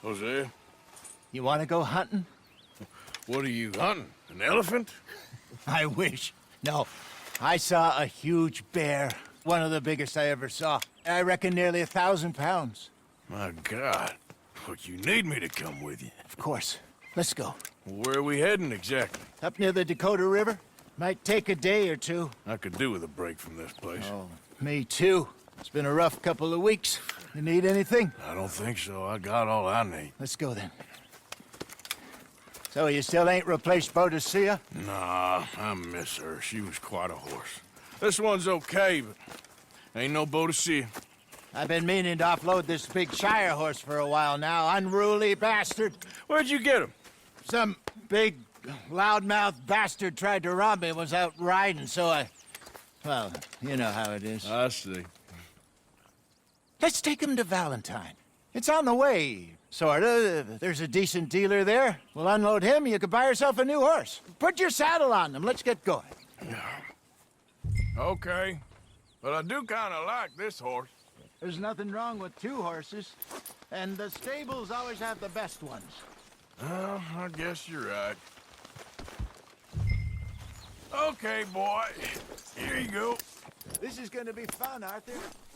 Jose, You want to go hunting? what are you hunting? An elephant? I wish. No. I saw a huge bear. One of the biggest I ever saw. I reckon nearly 1,000 pounds. My God. Look, you need me to come with you. Of course. Let's go. Where are we heading exactly? Up near the Dakota River. Might take a day or two. I could do with a break from this place. Oh, me too. It's been a rough couple of weeks. You need anything? I don't think so. I got all I need. Let's go then. So you still ain't replaced Boadicea? Nah, I miss her. She was quite a horse. This one's okay, but ain't no Boadicea. I've been meaning to offload this big Shire horse for a while now. Unruly bastard. Where'd you get him? Some big, loudmouth bastard tried to rob me and was out riding, so I... Well, you know how it is. I see. Let's take him to Valentine. It's on the way, sorta. There's a decent dealer there. We'll unload him, you could buy yourself a new horse. Put your saddle on them, let's get going. Okay. But I do kind of like this horse. There's nothing wrong with two horses, and the stables always have the best ones. Well, I guess you're right. Okay, boy. Here you go. This is gonna be fun, Arthur.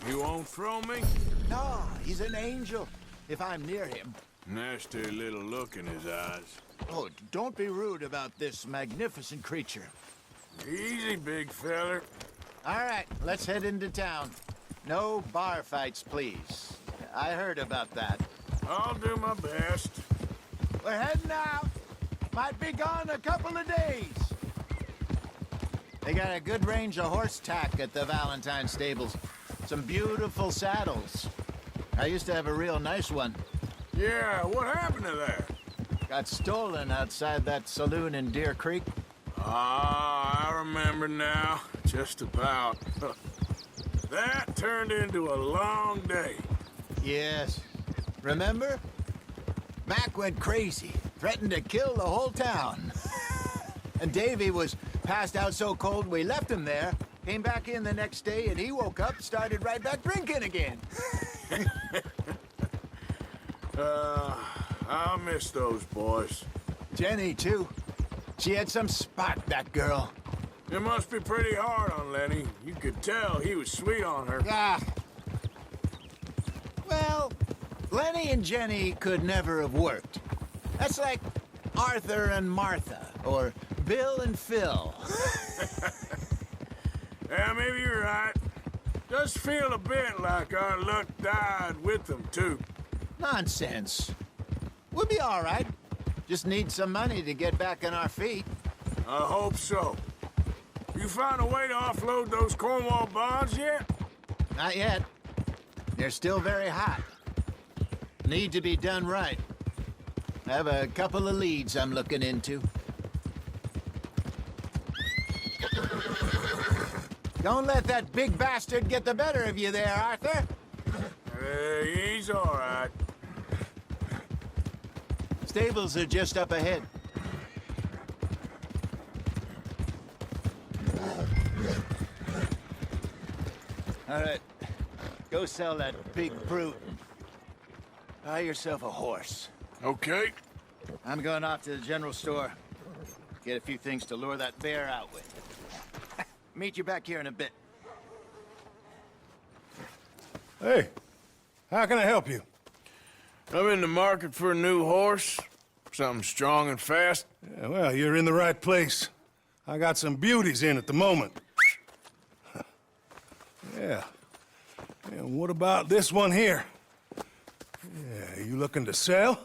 You won't throw me? No, he's an angel, if I'm near him. Nasty little look in his eyes. Oh, don't be rude about this magnificent creature. Easy, big feller. All right, let's head into town. No bar fights, please. I heard about that. I'll do my best. We're heading out. Might be gone a couple of days. They got a good range of horse tack at the Valentine stables. Some beautiful saddles. I used to have a real nice one. Yeah, what happened to that? Got stolen outside that saloon in Deer Creek. Ah, I remember now. Just about. That turned into a long day. Yes. Remember? Mac went crazy, threatened to kill the whole town. And Davy was passed out so cold we left him there, came back in the next day, and he woke up, started right back drinking again. I'll miss those boys. Jenny, too. She had some spot, that girl. It must be pretty hard on Lenny. You could tell he was sweet on her. Ah. Well, Lenny and Jenny could never have worked. That's like Arthur and Martha, or Bill and Phil. Yeah, maybe you're right. Does feel a bit like our luck died with them, too. Nonsense. We'll be all right. Just need some money to get back on our feet. I hope so. You found a way to offload those Cornwall bonds yet? Not yet. They're still very hot. Need to be done right. I have a couple of leads I'm looking into. Don't let that big bastard get the better of you there, Arthur. He's all right. Stables are just up ahead. All right. Go sell that big brute. Buy yourself a horse. Okay. I'm going off to the general store. Get a few things to lure that bear out with. Meet you back here in a bit. Hey, how can I help you? I'm in the market for a new horse. Something strong and fast. Yeah, well, you're in the right place. I got some beauties in at the moment. Yeah. And what about this one here? Yeah, you looking to sell?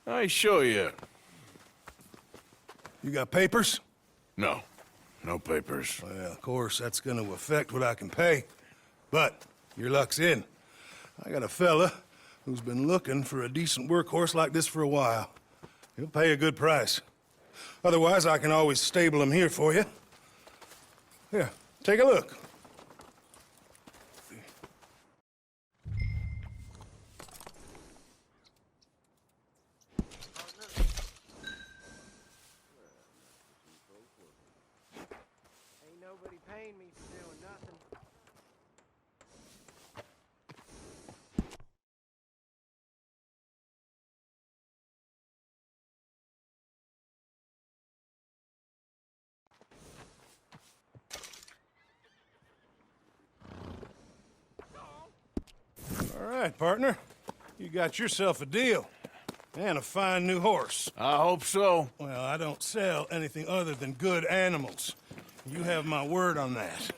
I ain't sure yet. You got papers? No. No papers. Well, of course, that's gonna affect what I can pay. But your luck's in. I got a fella who's been looking for a decent workhorse like this for a while. He'll pay a good price. Otherwise, I can always stable him here for you. Here, take a look. Ain't nobody paying me for doing nothing. right, partner. You got yourself a deal. And a fine new horse. I hope so. Well, I don't sell anything other than good animals. You have my word on that.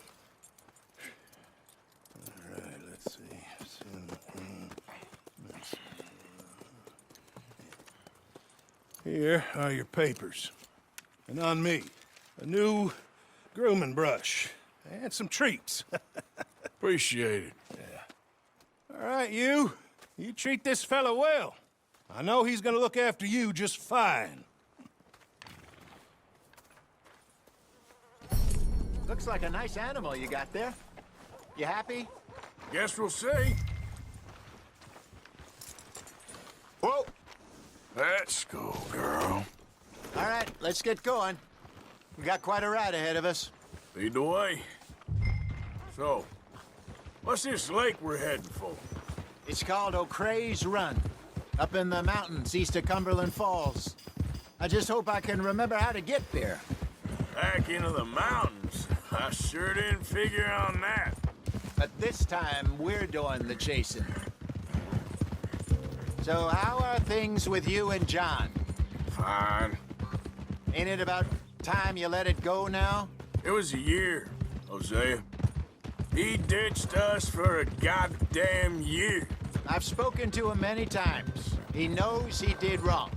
All right, let's see. Here are your papers. And on me, a new grooming brush and some treats. Appreciate it. All right, you treat this fella well. I know he's gonna look after you just fine. Looks like a nice animal you got there. You happy? Guess we'll see. Whoa! Let's go, girl. All right, let's get going. We got quite a ride ahead of us. Lead the way. So, what's this lake we're heading for? It's called O'Creagh's Run, up in the mountains east of Cumberland Falls. I just hope I can remember how to get there. Back into the mountains. I sure didn't figure on that. But this time, we're doing the chasing. So how are things with you and John? Fine. Ain't it about time you let it go now? It was a year, Hosea. He ditched us for a goddamn year. I've spoken to him many times. He knows he did wrong.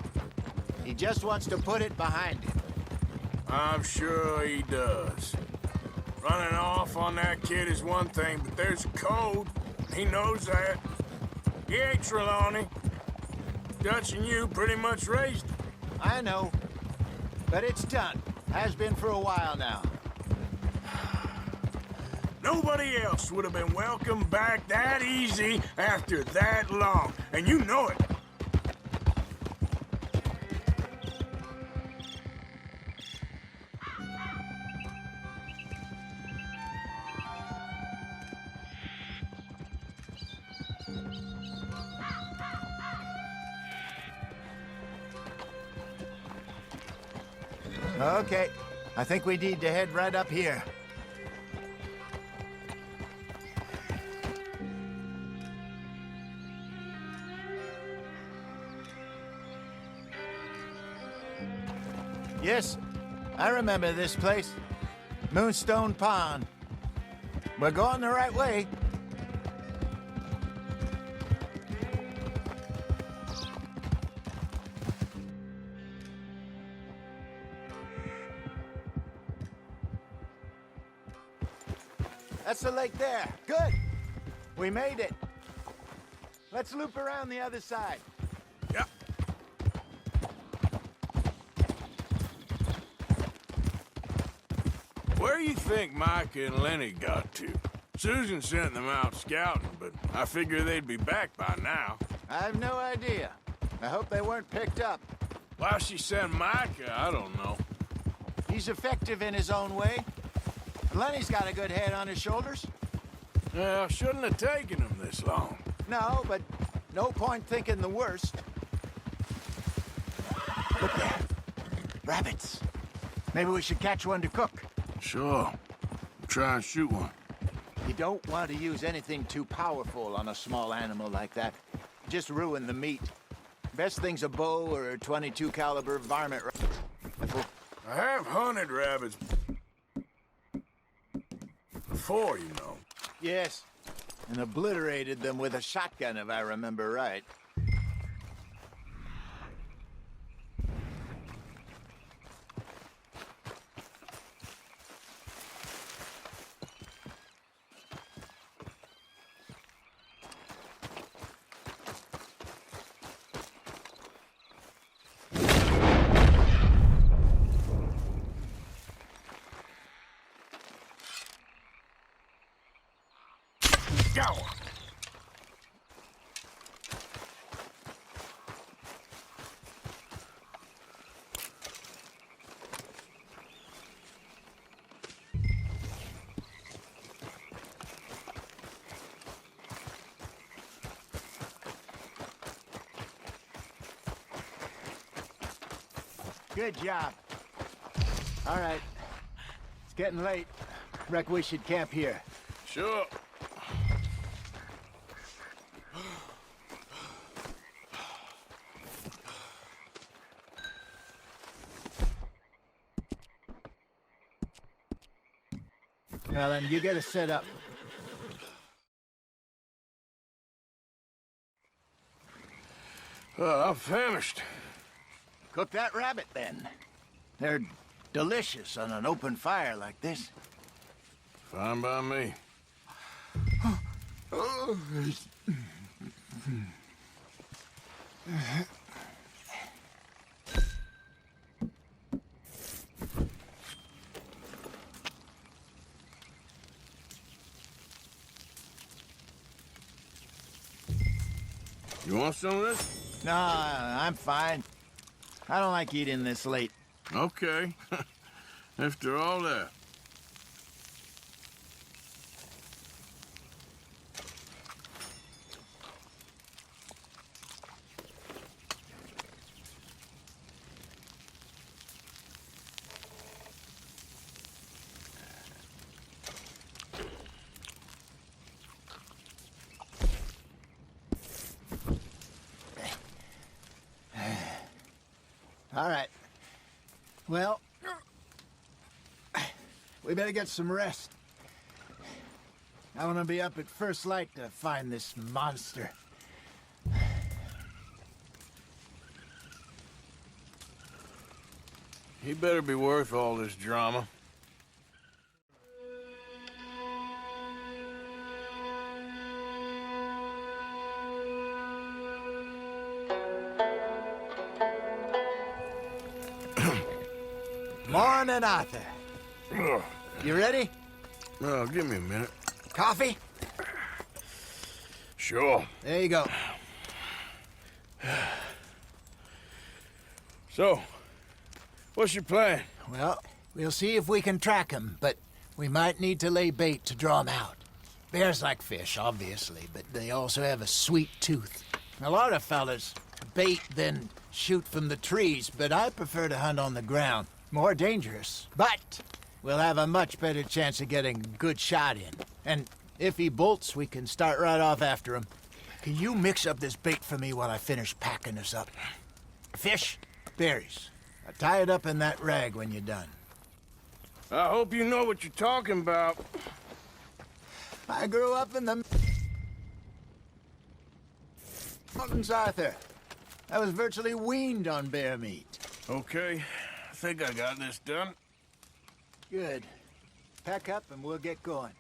He just wants to put it behind him. I'm sure he does. Running off on that kid is one thing, but there's a code. He knows that. He ain't Trelawney. Dutch and you pretty much raised him. I know. But it's done. Has been for a while now. Nobody else would have been welcomed back that easy after that long, and you know it. Okay. I think we need to head right up here. Yes, I remember this place. Moonstone Pond. We're going the right way. That's the lake there. Good. We made it. Let's loop around the other side. Yeah. Where you think Mike and Lenny got to? Susan sent them out scouting, but I figure they'd be back by now. I have no idea. I hope they weren't picked up. Why she sent Micah, I don't know. He's effective in his own way. Lenny's got a good head on his shoulders. Well, shouldn't have taken him this long. No, but no point thinking the worst. Look there. Rabbits. Maybe we should catch one to cook. Sure. Try and shoot one. You don't want to use anything too powerful on a small animal like that. Just ruin the meat. Best thing's a bow or a .22 caliber varmint rifle. I have hunted rabbits before, you know. Yes, and obliterated them with a shotgun, if I remember right. Go! Good job. All right. It's getting late. Reckon we should camp here. Sure. Well, then you get us set up. I'm famished. Cook that rabbit, then. They're delicious on an open fire like this. Fine by me. You want some of this? No, I'm fine. I don't like eating this late. Okay. After all that. All right. Well, we better get some rest. I want to be up at first light to find this monster. He better be worth all this drama. Morning, Arthur. Ugh. You ready? Well, give me a minute. Coffee? Sure. There you go. So, what's your plan? Well, we'll see if we can track him, but we might need to lay bait to draw him out. Bears like fish, obviously, but they also have a sweet tooth. A lot of fellas bait, then shoot from the trees, but I prefer to hunt on the ground. More dangerous, but we'll have a much better chance of getting a good shot in. And if he bolts, we can start right off after him. Can you mix up this bait for me while I finish packing this up? Fish, berries. I'll tie it up in that rag when you're done. I hope you know what you're talking about. I grew up in the mountains, Arthur. I was virtually weaned on bear meat. Okay, I think I got this done. Good. Pack up and we'll get going.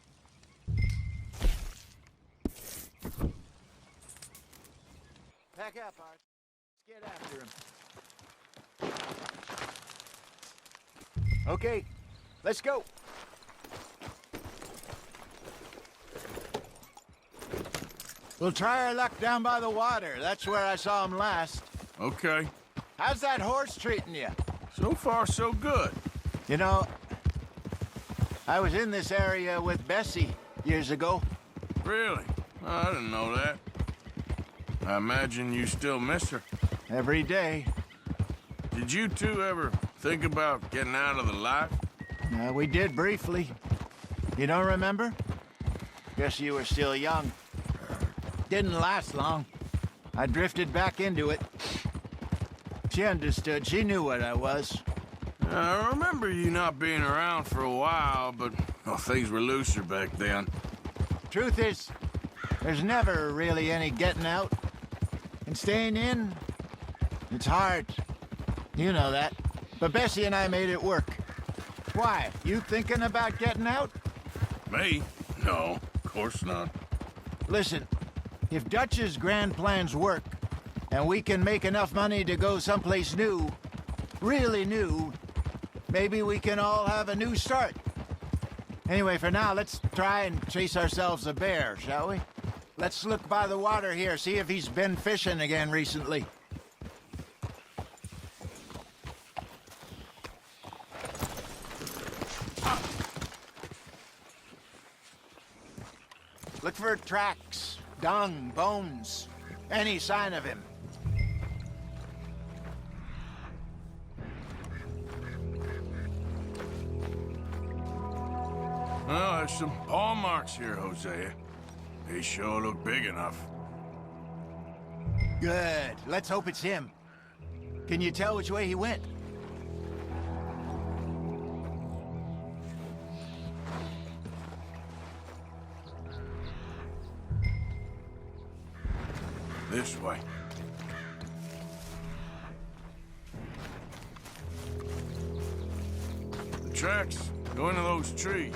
Pack up, Art. Let's get after him. Okay, let's go. We'll try our luck down by the water. That's where I saw him last. Okay. How's that horse treating you? So far, so good. You know, I was in this area with Bessie years ago. Really? I didn't know that. I imagine you still miss her. Every day. Did you two ever think about getting out of the life? We did briefly. You don't remember? Guess you were still young. Didn't last long. I drifted back into it. She understood. She knew what I was. I remember you not being around for a while, but well, things were looser back then. Truth is, there's never really any getting out. And staying in, it's hard. You know that. But Bessie and I made it work. Why? You thinking about getting out? Me? No, of course not. Listen, if Dutch's grand plans work, and we can make enough money to go someplace new, really new, maybe we can all have a new start. Anyway, for now, let's try and chase ourselves a bear, shall we? Let's look by the water here, see if he's been fishing again recently. Look for tracks, dung, bones, any sign of him. Well, there's some paw marks here, Hosea. They sure look big enough. Good. Let's hope it's him. Can you tell which way he went? This way. The tracks go into those trees.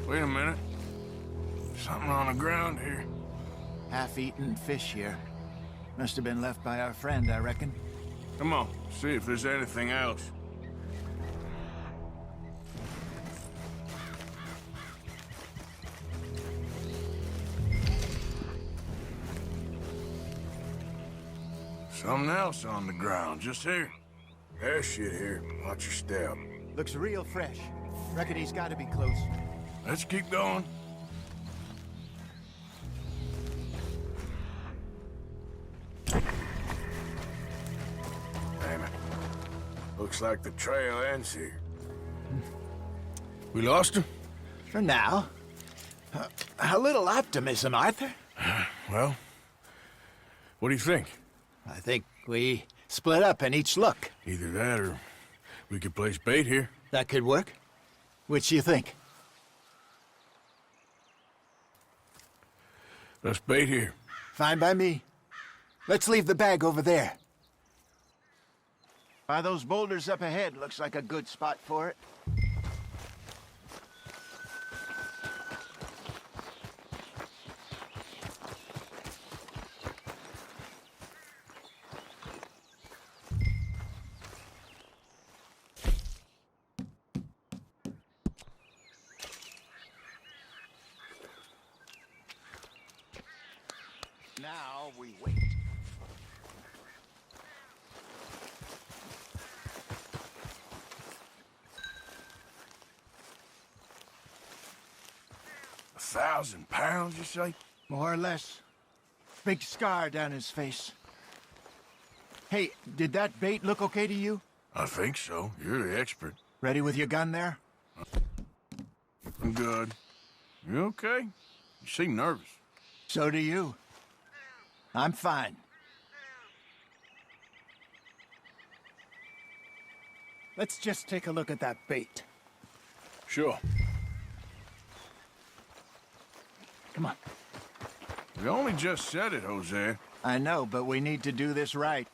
Wait a minute. Something on the ground here. Half-eaten fish here. Must have been left by our friend, I reckon. Come on, see if there's anything else. Something else on the ground, just here. There's shit here. Watch your step. Looks real fresh. Reckon he's got to be close. Let's keep going. Damn it. Looks like the trail ends here. We lost him? For now. A little optimism, Arthur. Well, what do you think? I think we split up and each look. Either that or we could place bait here. That could work. Which you think? Let's bait here. Fine by me. Let's leave the bag over there. By those boulders up ahead, looks like a good spot for it. Now we wait. £1,000, you say? More or less. Big scar down his face. Hey, did that bait look okay to you? I think so. You're the expert. Ready with your gun there? I'm good. You okay? You seem nervous. So do you. I'm fine. Let's just take a look at that bait. Sure. Come on. We only just said it, Jose. I know, but we need to do this right.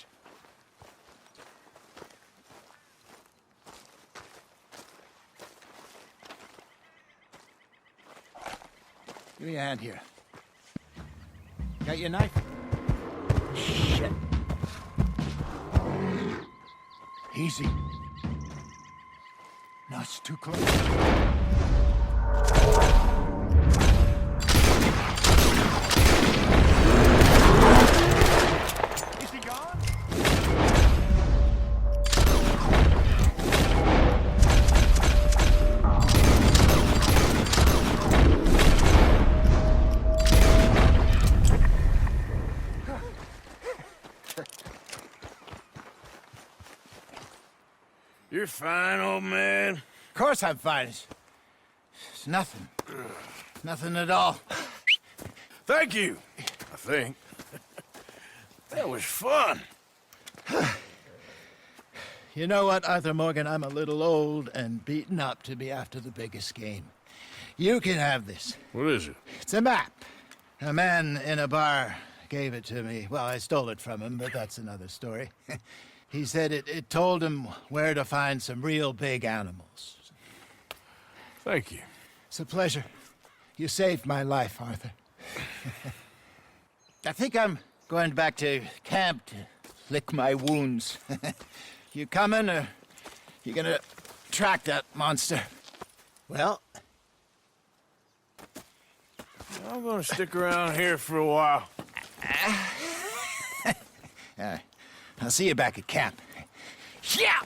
Give me a hand here. Got your knife? Shit. Easy. No, it's too close. Is he gone? You're fine, old man. Of course I'm fine. It's nothing. Nothing at all. Thank you, I think. That was fun. You know what, Arthur Morgan? I'm a little old and beaten up to be after the biggest game. You can have this. What is it? It's a map. A man in a bar gave it to me. Well, I stole it from him, but that's another story. He said it told him where to find some real big animals. Thank you. It's a pleasure. You saved my life, Arthur. I think I'm going back to camp to lick my wounds. You coming, or you gonna track that monster? Well, I'm gonna stick around here for a while. I'll see you back at camp. Yeah!